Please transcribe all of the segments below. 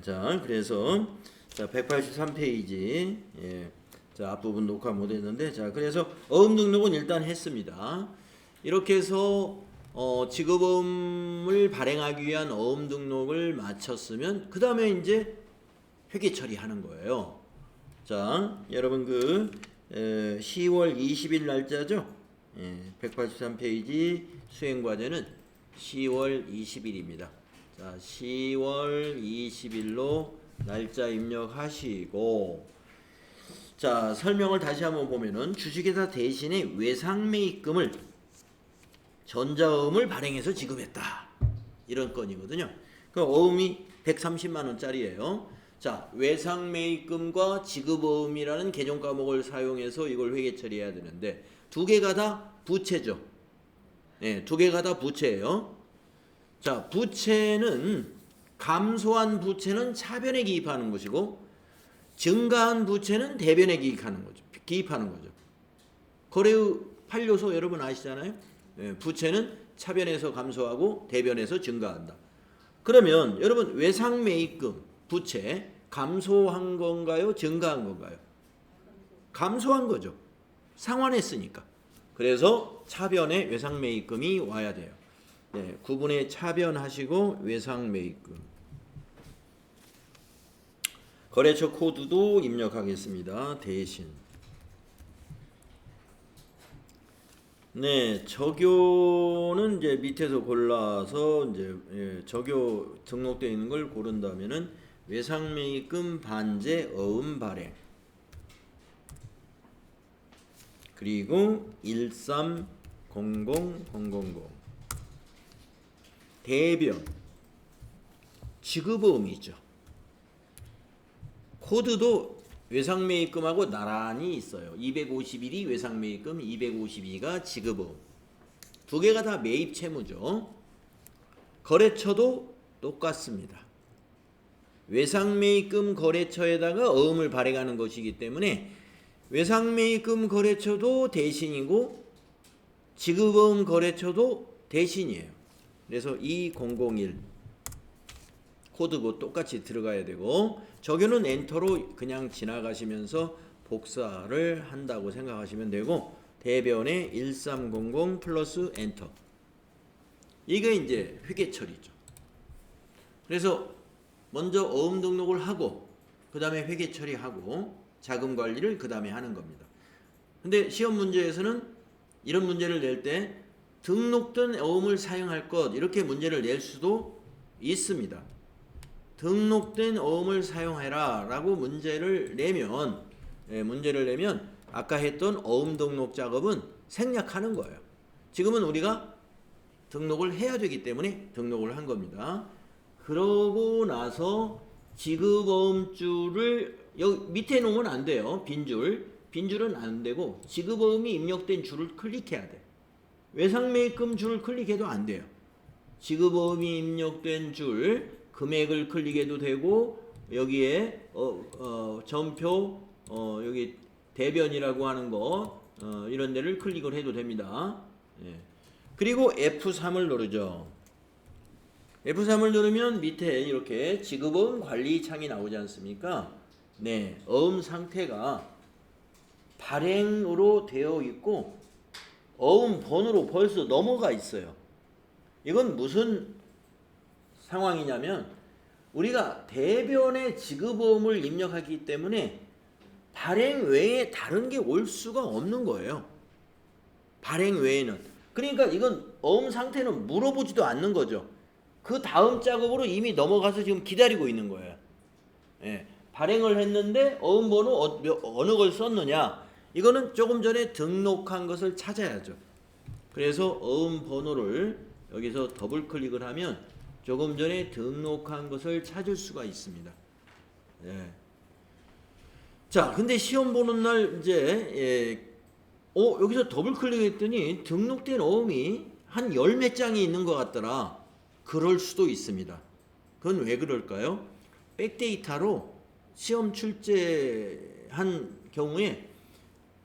자, 그래서 자 183페이지 자 앞부분 녹화 못했는데 자 그래서 어음 등록은 일단 했습니다. 이렇게 해서 지급어음을 발행하기 위한 어음 등록을 마쳤으면 그 다음에 이제 회계 처리하는 거예요. 자 여러분 10월 20일 날짜죠. 183페이지 수행과제는 10월 20일입니다. 자, 10월 20일로 날짜 입력하시고 자, 설명을 다시 한번 보면은 주식회사 대신에 외상매입금을 전자어음을 발행해서 지급했다. 이런 건이거든요. 그 어음이 130만 원짜리예요. 자, 외상매입금과 지급어음이라는 개정 과목을 사용해서 이걸 회계 처리해야 되는데 두 개가 다 부채죠. 두 개가 다 부채예요. 자, 부채는 감소한 부채는 차변에 기입하는 것이고 증가한 부채는 대변에 기입하는 거죠. 거래의 8요소 여러분 아시잖아요. 부채는 차변에서 감소하고 대변에서 증가한다. 그러면 여러분 외상매입금 부채 감소한 건가요? 증가한 건가요? 감소한 거죠. 상환했으니까. 그래서 차변에 외상매입금이 와야 돼요. 구분에 차변하시고 외상매입금. 거래처 코드도 입력하겠습니다. 대신. 적요는 이제 밑에서 골라서 이제 적요 등록되어 있는 걸 고른다면은 외상매입금 반제 어음 발행. 그리고 1300000 대변 지급어음이죠. 코드도 외상매입금하고 나란히 있어요. 251이 외상매입금, 252가 지급어음. 두 개가 다 매입채무죠. 거래처도 똑같습니다. 외상매입금 거래처에다가 어음을 발행하는 것이기 때문에 외상매입금 거래처도 대신이고 지급어음 거래처도 대신이에요. 그래서 2001 코드고 똑같이 들어가야 되고 적요는 엔터로 그냥 지나가시면서 복사를 한다고 생각하시면 되고 대변에 1300 플러스 엔터. 이게 이제 회계 처리죠. 그래서 먼저 어음 등록을 하고 그 다음에 회계 처리하고 자금 관리를 그 다음에 하는 겁니다. 근데 시험 문제에서는 이런 문제를 낼 때 등록된 어음을 사용할 것 이렇게 문제를 낼 수도 있습니다. 등록된 어음을 사용해라 라고 문제를 내면 아까 했던 어음 등록 작업은 생략하는 거예요. 지금은 우리가 등록을 해야 되기 때문에 등록을 한 겁니다. 그러고 나서 지급어음줄을 여기 밑에 놓으면 안 돼요. 빈줄은 안 되고 지급어음이 입력된 줄을 클릭해야 돼. 외상매입금 줄을 클릭해도 안 돼요. 지급어음이 입력된 줄 금액을 클릭해도 되고 여기에 전표 여기 대변이라고 하는 거 이런 데를 클릭을 해도 됩니다. 그리고 F3을 누르죠. F3을 누르면 밑에 이렇게 지급어음 관리 창이 나오지 않습니까? 어음 상태가 발행으로 되어 있고 어음 번호로 벌써 넘어가 있어요. 이건 무슨 상황이냐면 우리가 대변에 지급어음을 입력하기 때문에 발행 외에 다른 게 올 수가 없는 거예요. 발행 외에는. 그러니까 이건 어음 상태는 물어보지도 않는 거죠. 그 다음 작업으로 이미 넘어가서 지금 기다리고 있는 거예요. 발행을 했는데 어음 번호 어느 걸 썼느냐 이거는 조금 전에 등록한 것을 찾아야죠. 그래서 어음 번호를 여기서 더블 클릭을 하면 조금 전에 등록한 것을 찾을 수가 있습니다. 자, 근데 시험 보는 날 이제 여기서 더블 클릭했더니 등록된 어음이 한 열 몇 장이 있는 것 같더라. 그럴 수도 있습니다. 그건 왜 그럴까요? 백데이터로 시험 출제한 경우에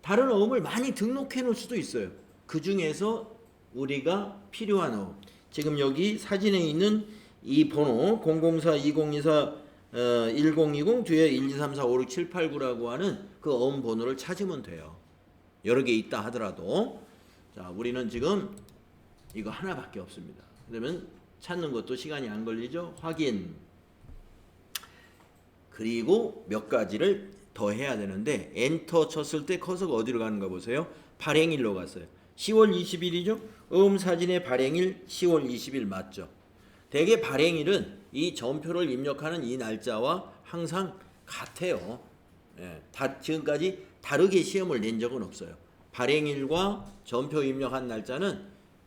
다른 어음을 많이 등록해 놓을 수도 있어요. 그 중에서 우리가 필요한 어음. 지금 여기 사진에 있는 이 번호 004-2024 1020 뒤에 1, 2, 3, 4, 5, 6, 7, 8, 9라고 하는 그 어음 번호를 찾으면 돼요. 여러 개 있다 하더라도. 자, 우리는 지금 이거 하나밖에 없습니다. 그러면 찾는 것도 시간이 안 걸리죠. 확인. 그리고 몇 가지를 더 해야 되는데 엔터 쳤을 때 커서가 어디로 가는가 보세요. 발행일로 갔어요. 10월 20일이죠. 어음 사진의 발행일 10월 20일 맞죠. 대개 발행일은 이 전표를 입력하는 이 날짜와 항상 같아요. 예, 지금까지 다르게 시험을 낸 적은 없어요. 발행일과 전표 입력한 날짜는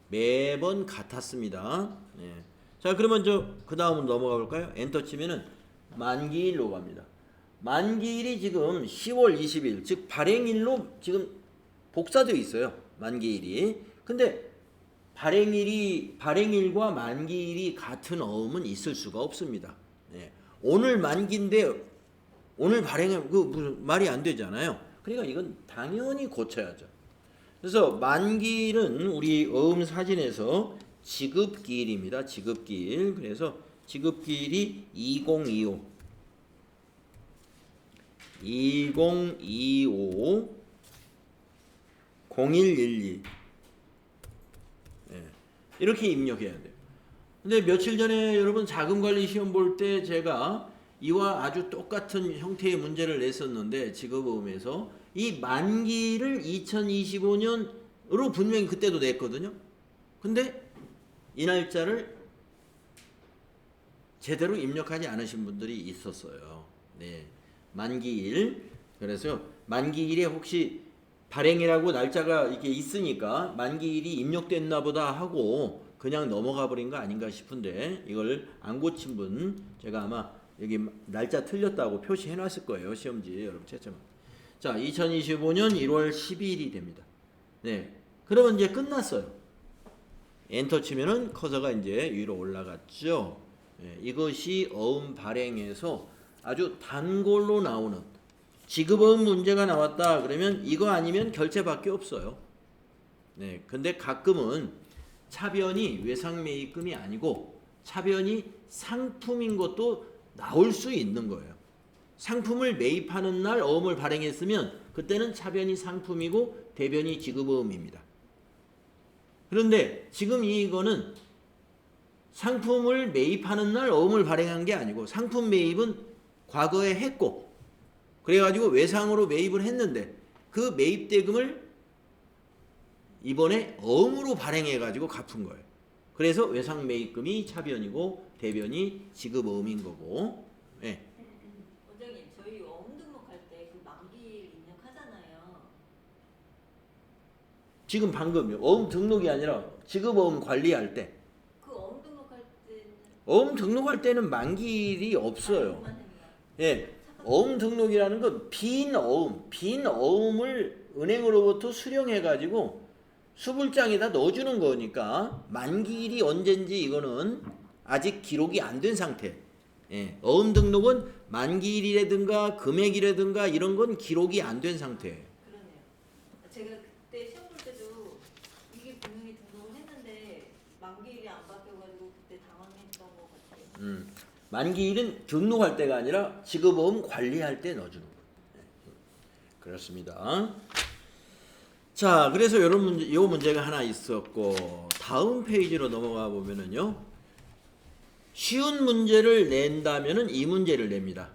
매번 같았습니다. 예. 자, 그러면 그 다음으로 넘어가 볼까요? 엔터 치면은 만기일로 갑니다. 만기일이 지금 10월 20일, 즉 발행일로 지금 복사되어 있어요. 만기일이. 근데 발행일과 만기일이 같은 어음은 있을 수가 없습니다. 예. 오늘 만기인데 오늘 발행은 무슨 말이 안 되잖아요. 그러니까 이건 당연히 고쳐야죠. 그래서 만기일은 우리 어음 사진에서 지급기일입니다. 지급기일. 그래서 지급기일이 2025 0112 예, 이렇게 입력해야 돼요. 근데 며칠 전에 여러분 자금관리 시험 볼 때 제가 이와 아주 똑같은 형태의 문제를 냈었는데 지급어음에서 이 만기를 2025년으로 분명히 그때도 냈거든요. 근데 이 날짜를 제대로 입력하지 않으신 분들이 있었어요. 네, 만기일. 그래서 만기일에 혹시 발행이라고 날짜가 이렇게 있으니까 만기일이 입력됐나 보다 하고 그냥 넘어가 버린 거 아닌가 싶은데 이걸 안 고친 분 제가 아마 여기 날짜 틀렸다고 표시해 놨을 거예요. 시험지에 여러분 채점. 자, 2025년 1월 12일이 됩니다. 네, 그러면 이제 끝났어요. 엔터 치면은 커서가 이제 위로 올라갔죠. 네, 이것이 어음 발행에서 아주 단골로 나오는 지급어음 문제가 나왔다 그러면 이거 아니면 결제밖에 없어요. 네, 근데 가끔은 차변이 외상매입금이 아니고 차변이 상품인 것도 나올 수 있는 거예요. 상품을 매입하는 날 어음을 발행했으면 그때는 차변이 상품이고 대변이 지급어음입니다. 그런데 지금 이거는 상품을 매입하는 날 어음을 발행한 게 아니고 상품 매입은 과거에 했고 그래가지고 외상으로 매입을 했는데 그 매입 대금을 이번에 어음으로 발행해가지고 갚은 거예요. 그래서 외상 매입금이 차변이고 대변이 지급어음인 거고. 네. 원장님, 저희 어음 등록할 때 그 만기일 입력하잖아요. 지금 방금요. 어음 등록이 아니라 지급어음 관리할 때. 그 어음 등록할 때는 어음 등록할 때는 만기일이 없어요. 예. 어음 등록이라는 건 빈 어음을 은행으로부터 수령해가지고 수불장에다 넣어주는 거니까 만기일이 언젠지 이거는 아직 기록이 안 된 상태. 예. 어음 등록은 만기일이라든가 금액이라든가 이런 건 기록이 안 된 상태예요. 그러네요. 제가 그때 시험 볼 때도 이게 분명히 등록을 했는데 만기일이 안 바뀌어가지고 그때 당황했던 것 같아요. 만기일은 등록할 때가 아니라 지급어음 관리할 때 넣어주는 거예요. 네. 그렇습니다. 자, 그래서 이런 문제, 이 문제가 하나 있었고 다음 페이지로 넘어가 보면은요. 쉬운 문제를 낸다면은 이 문제를 냅니다.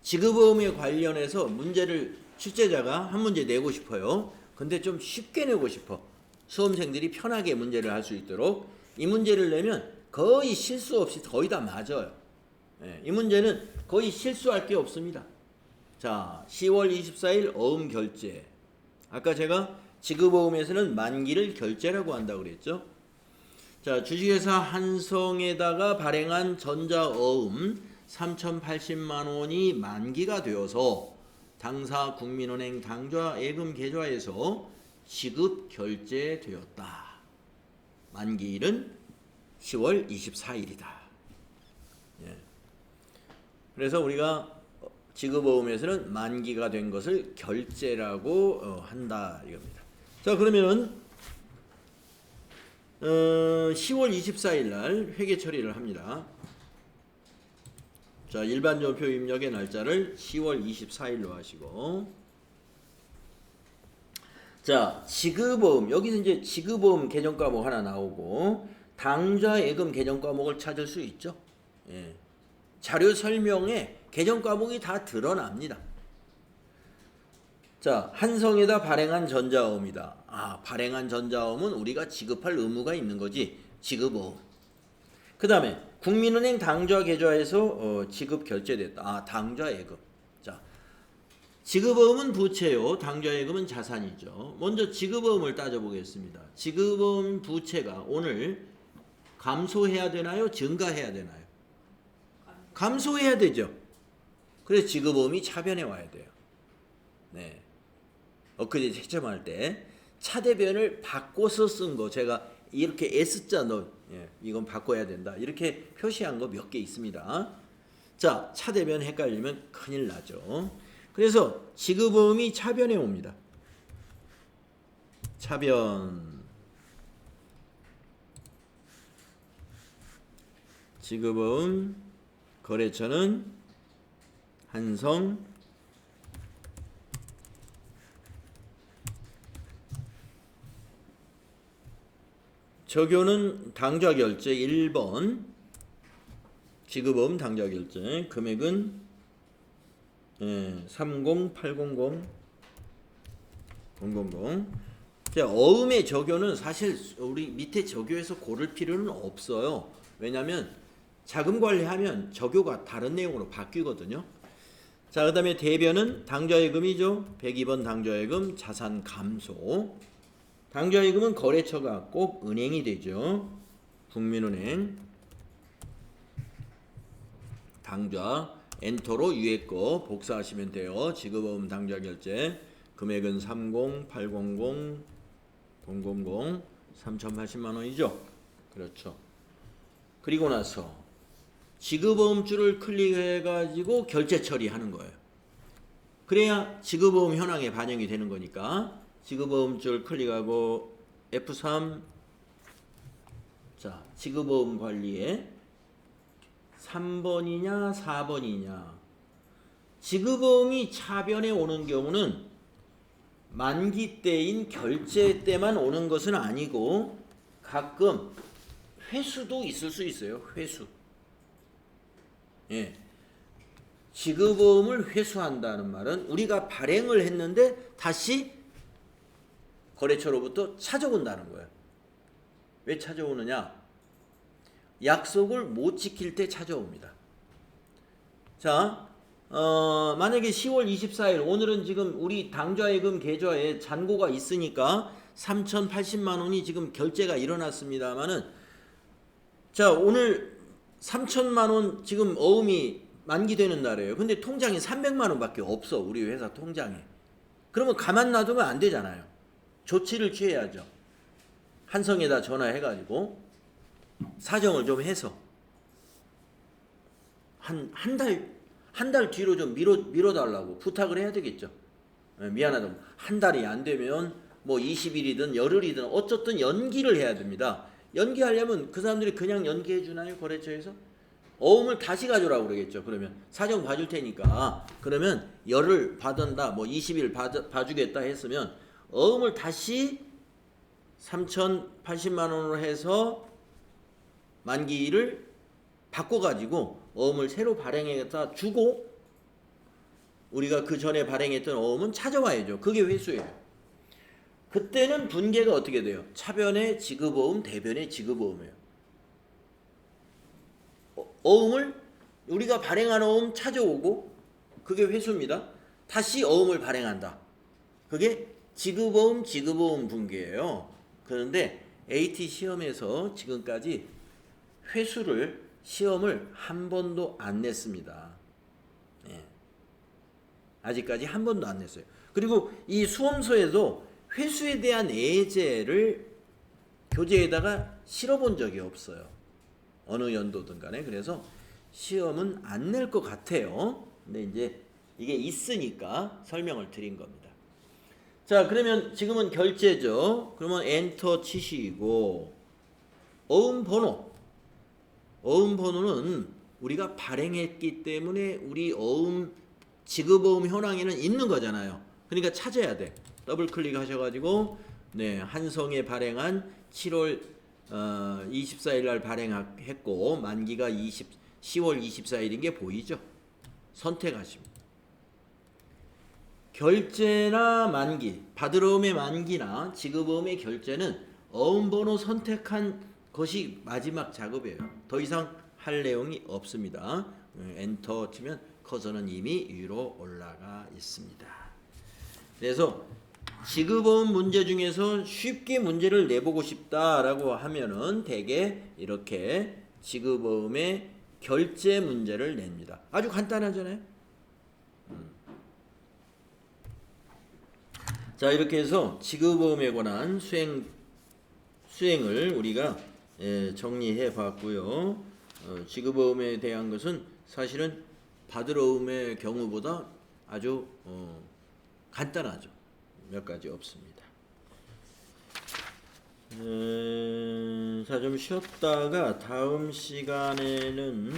지급어음에 관련해서 문제를 출제자가 한 문제 내고 싶어요. 근데 좀 쉽게 내고 싶어. 수험생들이 편하게 문제를 할 수 있도록 이 문제를 내면 거의 실수 없이 거의 다 맞아요. 예, 이 문제는 거의 실수할 게 없습니다. 자, 10월 24일 어음 결제. 아까 제가 지급어음에서는 만기를 결제라고 한다고 그랬죠. 자, 주식회사 한성에다가 발행한 전자어음 3,080만 원이 만기가 되어서 당사 국민은행 당좌 예금 계좌에서 지급 결제되었다. 만기일은 10월 24일이다. 예. 그래서 우리가 지급어음에서는 만기가 된 것을 결제라고 한다 이겁니다. 자, 그러면은 10월 24일 날 회계 처리를 합니다. 자, 일반전표 입력의 날짜를 10월 24일로 하시고, 자, 지급어음, 여기서 이제 지급어음 개정 과목 하나 나오고 당좌 예금 개정 과목을 찾을 수 있죠. 예. 자료 설명에 개정 과목이 다 드러납니다. 자, 한성에다 발행한 전자어음이다. 아, 발행한 전자어음은 우리가 지급할 의무가 있는 거지. 지급어음. 그 다음에 국민은행 당좌 계좌에서 지급 결제됐다. 아, 당좌 예금. 자, 지급어음은 부채요. 당좌 예금은 자산이죠. 먼저 지급어음을 따져보겠습니다. 지급어음 부채가 오늘 감소해야 되나요? 증가해야 되나요? 감소해야 되죠. 그래서 지급어음이 차변에 와야 돼요. 네. 엊그제 채점할 때 차대변을 바꿔서 쓴 거 제가 이렇게 S자 넣은, 예, 이건 바꿔야 된다 이렇게 표시한 거 몇 개 있습니다. 자, 차대변 헷갈리면 큰일 나죠. 그래서 지급어음이 차변에 옵니다. 차변. 지급어음 거래처는 한성 적요는 당좌 결제 1번 지급어음 당좌 결제 금액은 30800 000. 자, 어음의 적요는 사실 우리 밑에 적요에서 고를 필요는 없어요. 왜냐하면 자금 관리하면 적요가 다른 내용으로 바뀌거든요. 자, 그 다음에 대변은 당좌예금이죠. 102번 당좌예금 자산 감소. 당좌예금은 거래처가 꼭 은행이 되죠. 국민은행 당좌 엔터로 위에 거 복사하시면 돼요. 지급어음 당좌 결제 금액은 30800 000 3080만 원이죠. 그렇죠. 그리고 나서 지급어음줄을 클릭해 가지고 결제 처리하는 거예요. 그래야 지급어음 현황에 반영이 되는 거니까 지급어음줄 클릭하고 F3. 자, 지급어음 관리에 3번이냐 4번이냐. 지급어음이 차변에 오는 경우는 만기 때인 결제 때만 오는 것은 아니고 가끔 회수도 있을 수 있어요. 회수. 예. 지급어음을 회수한다는 말은 우리가 발행을 했는데 다시 거래처로부터 찾아온다는 거예요. 왜 찾아오느냐? 약속을 못 지킬 때 찾아옵니다. 자, 만약에 10월 24일 오늘은 지금 우리 당좌예금 계좌에 잔고가 있으니까 3,080만 원이 지금 결제가 일어났습니다만은, 자, 오늘 3천만 원 지금 어음이 만기되는 날이에요. 근데 통장에 300만 원밖에 없어. 우리 회사 통장에. 그러면 가만 놔두면 안 되잖아요. 조치를 취해야죠. 한성에다 전화해가지고 사정을 좀 해서 한 달 뒤로 좀 미뤄달라고 부탁을 해야 되겠죠. 미안하다고. 한 달이 안 되면 뭐 20일이든 열흘이든 어쨌든 연기를 해야 됩니다. 연기하려면 그 사람들이 그냥 연기해 주나요? 거래처에서? 어음을 다시 가져오라고 그러겠죠. 그러면 사정 봐줄 테니까. 그러면 열흘 받은다, 뭐 20일 봐주겠다 했으면 어음을 다시 3,080만 원으로 해서 만기를 바꿔가지고 어음을 새로 발행해다 주고 우리가 그 전에 발행했던 어음은 찾아와야죠. 그게 회수예요. 그때는 분계가 어떻게 돼요? 차변의 지급어음, 대변의 지급어음이에요. 어음을 우리가 발행한 어음 찾아오고 그게 회수입니다. 다시 어음을 발행한다. 그게 지급어음, 지급어음 분계예요. 그런데 AT 시험에서 지금까지 회수를 시험을 한 번도 안 냈습니다. 네. 아직까지 한 번도 안 냈어요. 그리고 이 수험서에도 회수에 대한 예제를 교재에다가 실어본 적이 없어요. 어느 연도든 간에. 그래서 시험은 안 낼 것 같아요. 근데 이제 이게 있으니까 설명을 드린 겁니다. 자, 그러면 지금은 결제죠. 그러면 엔터 치시고 어음 번호는 우리가 발행했기 때문에 우리 어음 지급어음 현황에는 있는 거잖아요. 그러니까 찾아야 돼. 더블 클릭하셔가지고 네, 한성에 발행한 7월 24일 날 발행했고 만기가 10월 24일인 게 보이죠? 선택하시면 결제나 만기, 받으러음의 만기나 지급어음의 결제는 어음번호 선택한 것이 마지막 작업이에요. 더 이상 할 내용이 없습니다. 엔터 치면 커서는 이미 위로 올라가 있습니다. 그래서 지급어음 문제 중에서 쉽게 문제를 내보고 싶다라고 하면은 대개 이렇게 지급어음의 결제 문제를 냅니다. 아주 간단하잖아요. 자, 이렇게 해서 지급어음에 관한 수행을 우리가 정리해 봤고요. 지급어음에 대한 것은 사실은 받으러음의 경우보다 아주 간단하죠. 몇 가지 없습니다. 자, 좀 쉬었다가 다음 시간에는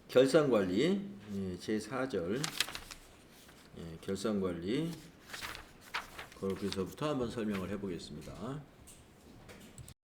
결산관리 제4절 결산관리 거기서부터 한번 설명을 해보겠습니다.